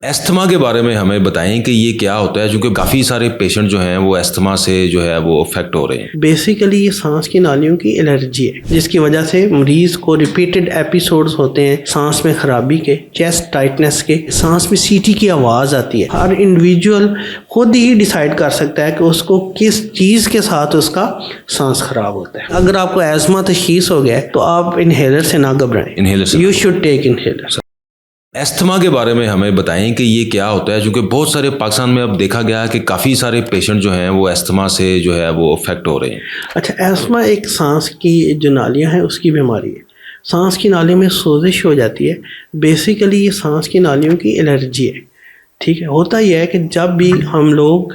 Asthma के बारे में हमें बताएं कि ये क्या होता है, क्योंकि काफ़ी सारे पेशेंट जो हैं वो अस्थमा से जो है वो अफेक्ट हो रहे हैं। बेसिकली ये सांस की नालियों की एलर्जी है, जिसकी वजह से मरीज को रिपीटेड एपिसोड्स होते हैं सांस में खराबी के, चेस्ट टाइटनेस के, सांस में सीटी की आवाज़ आती है। हर इंडिविजुअल खुद ही डिसाइड कर सकता है कि उसको किस चीज़ के साथ उसका सांस खराब होता है। अगर आपको एस्मा तशखीस हो गया है तो आप इनहेलर से ना घबराएं, इनहेलर से you should take inhaler. Asthma के बारे में हमें बताएं कि ये क्या होता है, क्योंकि बहुत सारे पाकिस्तान में अब देखा गया है कि काफ़ी सारे पेशेंट जो हैं वो अस्थमा से जो है वो अफेक्ट हो रहे हैं। अच्छा, एस्मा एक सांस की जो नालियाँ हैं उसकी बीमारी है। सांस की नालियों में सोजिश हो जाती है। बेसिकली ये सांस की नालियों की एलर्जी है। ठीक है, होता यह है कि जब भी हम लोग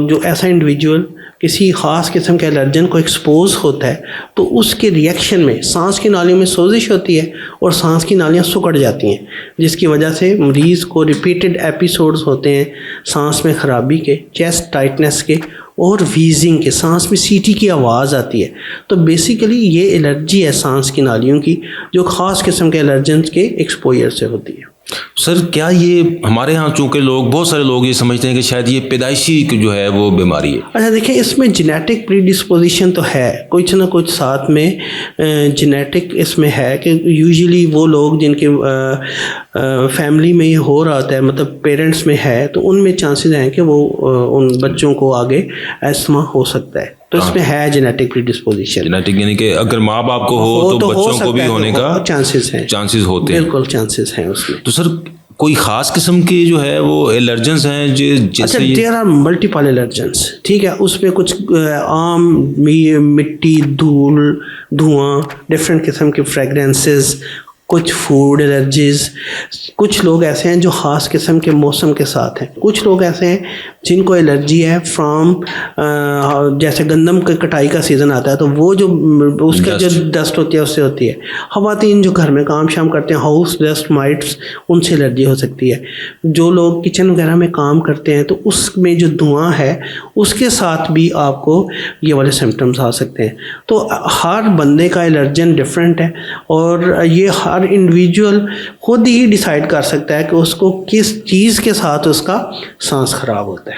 जो ऐसा इंडिविजुअल किसी ख़ास किस्म के एलर्जन को एक्सपोज होता है तो उसके रिएक्शन में सांस की नालियों में सोजिश होती है और सांस की नालियाँ सिकुड़ जाती हैं, जिसकी वजह से मरीज़ को रिपीटेड एपिसोड्स होते हैं सांस में खराबी के, चेस्ट टाइटनेस के और वीजिंग के, सांस में सीटी की आवाज़ आती है। तो बेसिकली ये एलर्जी है सांस की नालियों की, जो ख़ास किस्म के एलर्जन के एक्सपोजर से होती है। सर, क्या ये हमारे यहाँ चूँकि बहुत सारे लोग ये समझते हैं कि शायद ये पैदाइशी जो है वो बीमारी है। अच्छा देखिए, इसमें जेनेटिक प्रीडिस्पोजिशन तो है, कुछ ना कुछ साथ में जेनेटिक इसमें है कि यूजुअली वो लोग जिनके फैमिली में ये हो रहा होता है, मतलब पेरेंट्स में है, तो उनमें चांसेस हैं कि वो उन बच्चों को आगे एस्मा हो सकता है। तो इसमें है जेनेटिक प्रीडिस्पोजिशन। जेनेटिक यानी कि अगर माँ बाप को हो तो बच्चों को भी होने का चांसेस होते हैं। बिल्कुल चांसेस हैं उसमें। तो सर, कोई ख़ास किस्म के जो है वो एलर्जेंस हैं जैसे? अच्छा, देयर आर मल्टीपल एलर्जेंस। ठीक है, उसमें कुछ आम मिट्टी, धूल, धुआं, डिफरेंट किस्म के फ्रेगरेंसेस, कुछ फूड एलर्जीज़। कुछ लोग ऐसे हैं जो ख़ास किस्म के मौसम के साथ हैं। कुछ लोग ऐसे हैं जिनको एलर्जी है फ्रॉम जैसे गंदम की कटाई का सीज़न आता है तो वो जो उसका जो डस्ट होती है उससे होती है। ख़वातीन जो घर में काम शाम करते हैं, हाउस डस्ट माइट्स, उनसे एलर्जी हो सकती है। जो लोग किचन वगैरह में काम करते हैं तो उसमें जो धुआं है उसके साथ भी आपको ये वाले सिम्टम्स आ सकते हैं। तो हर बंदे का एलर्जन डिफरेंट है और ये हर इंडिविजुअल खुद ही डिसाइड कर सकता है कि उसको किस चीज़ के साथ उसका सांस खराब होता है।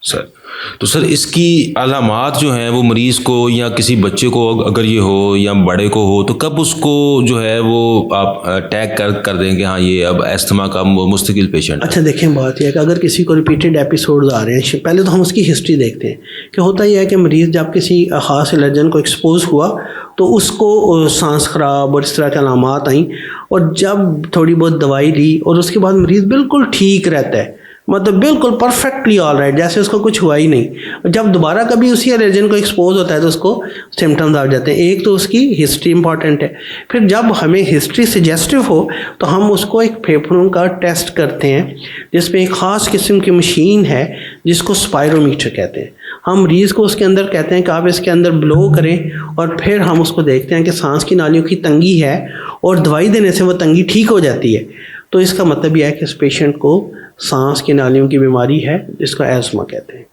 सर, तो सर इसकी अलामात जो हैं वो मरीज़ को या किसी बच्चे को अगर ये हो या बड़े को हो तो कब उसको जो है वो आप टैग कर देंगे हाँ ये अब अस्थमा का मुस्तकिल पेशेंट? अच्छा देखें, बात यह है कि अगर किसी को रिपीटेड एपिसोड्स आ रहे हैं, पहले तो हम उसकी हिस्ट्री देखते हैं कि होता यह है कि मरीज़ जब किसी ख़ास एलर्जन को एक्सपोज हुआ तो उसको सांस खराब और इस तरह के अलामात आई, और जब थोड़ी बहुत दवाई ली और उसके बाद मरीज़ बिल्कुल ठीक रहता है, मतलब बिल्कुल परफेक्टली ऑल राइट, जैसे उसको कुछ हुआ ही नहीं। जब दोबारा कभी उसी एलर्जन को एक्सपोज होता है तो उसको सिम्टम्स आ जाते हैं। एक तो उसकी हिस्ट्री इंपॉर्टेंट है, फिर जब हमें हिस्ट्री सजेस्टिव हो तो हम उसको एक फेफड़ों का टेस्ट करते हैं जिसमें एक ख़ास किस्म की मशीन है जिसको स्पायरोमीटर कहते हैं। हम मरीज़ को उसके अंदर कहते हैं कि आप इसके अंदर ब्लो करें और फिर हम उसको देखते हैं कि सांस की नालियों की तंगी है और दवाई देने से वो तंगी ठीक हो जाती है। तो इसका मतलब यह है कि इस पेशेंट को सांस की नालियों की बीमारी है जिसको एस्मा कहते हैं।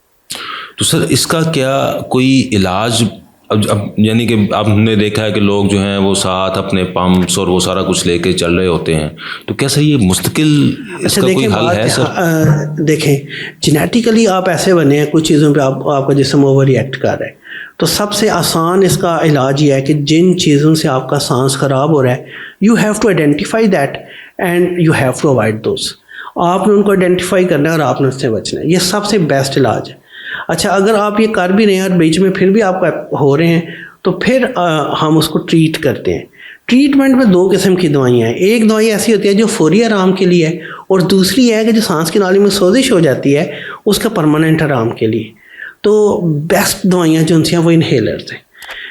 तो सर इसका क्या कोई इलाज अब यानी कि आपने देखा है कि लोग जो हैं वो साथ अपने पंप्स और वो सारा कुछ लेके चल रहे होते हैं, तो क्या सर ये मुस्तकिल इसका कोई हल है सर? देखें, जेनेटिकली आप ऐसे बने हैं, कुछ चीज़ों पे आपका जिस्म ओवर रिएक्ट कर रहा है। तो सबसे आसान इसका इलाज ये है कि जिन चीज़ों से आपका सांस ख़राब हो रहा है, you have to identify that and you have to avoid those. आपने उनको आइडेंटिफाई करना है और आपने उससे बचना है। ये सबसे बेस्ट इलाज है। अच्छा, अगर आप ये कर भी रहे हैं और बीच में फिर भी आपका हो रहे हैं तो फिर हम उसको ट्रीट करते हैं। ट्रीटमेंट में दो किस्म की दवाइयाँ हैं। एक दवाई ऐसी होती है जो फौरी आराम के लिए है और दूसरी है कि जो सांस की नाली में सोजिश हो जाती है उसका परमानेंट आराम के लिए। तो बेस्ट दवाइयाँ जो उनसे हैं वो इनहेलर्स हैं।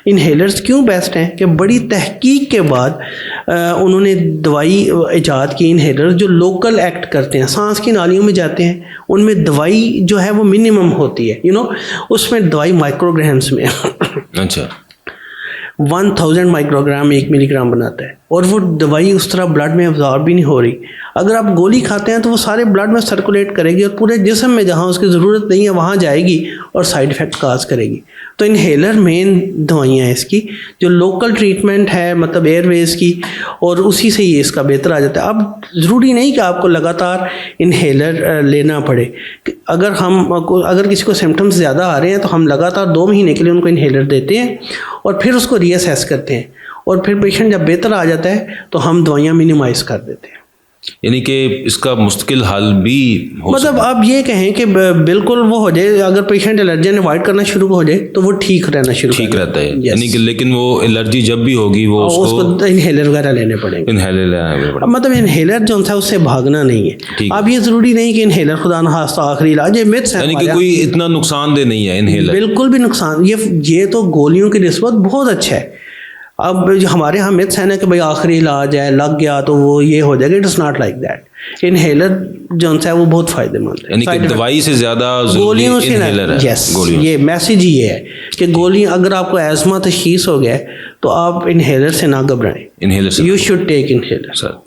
इनहेलर्स क्यों बेस्ट हैं कि बड़ी तहकीक के बाद उन्होंने दवाई इजाद की, इनहेलर जो लोकल एक्ट करते हैं, सांस की नालियों में जाते हैं, उनमें दवाई जो है वो मिनिमम होती है, उसमें दवाई माइक्रोग्राम्स में। अच्छा, 1000 माइक्रोग्राम 1 मिलीग्राम बनाता है, और वो दवाई उस तरह ब्लड में अब्जॉर्ब भी नहीं हो रही। अगर आप गोली खाते हैं तो वो सारे ब्लड में सर्कुलेट करेगी और पूरे जिस्म में जहाँ उसकी ज़रूरत नहीं है वहाँ जाएगी और साइड इफ़ेक्ट काज करेगी। तो इन्हेलर मेन दवाइयाँ हैं इसकी, जो लोकल ट्रीटमेंट है मतलब एयरवेज़ की, और उसी से ये इसका बेहतर आ जाता है। अब ज़रूरी नहीं कि आपको लगातार इन्हेलर लेना पड़े। अगर किसी को सिम्टम्स ज़्यादा आ रहे हैं तो हम लगातार 2 महीने के लिए उनको इन्हेलर देते हैं और फिर उसको रीअसेस करते हैं, और फिर पेशेंट जब बेहतर आ जाता है तो हम दवाइयाँ मिनिमाइज़ कर देते हैं। यानी कि इसका मुस्तकिल हल भी हो मतलब आप ये कहें कि बिल्कुल वो हो जाए, अगर पेशेंट एलर्जन अवॉइड करना शुरू हो जाए तो वो ठीक रहना शुरू ठीक रहता है। Yes. यानी कि लेकिन वो एलर्जी जब भी होगी वो उसको इन्हेलर वगैरह लेने पड़ेंगे। इन्हेलर लेना पड़ेगा। अब मतलब इन्हेलर जो है उससे भागना नहीं है। अब ये ज़रूरी नहीं कि इन्हेलर खुदा न खास्ता आखिरी इलाज, ये मिथ्स है। यानी कि कोई इतना नुकसानदेह नहीं है इन्हेलर, बिल्कुल भी नुकसान, ये तो गोलियों की निस्बत बहुत अच्छा है। अब जो हमारे यहाँ मिथ्स है ना कि भाई आखिरी इलाज है, लग गया तो वो ये हो जाएगा, it is not like that. Inhaler जो है वो बहुत फ़ायदेमंद है, यानी कि दवाई से ज़्यादा गोलियों से इन्हेलर है। यस, ये मैसेज ये है कि गोलियाँ, अगर आपको एज़मा तशखीस हो गया है तो आप इन्हेलर से ना घबराएं, इन्हेलर से you should take inhaler. Sir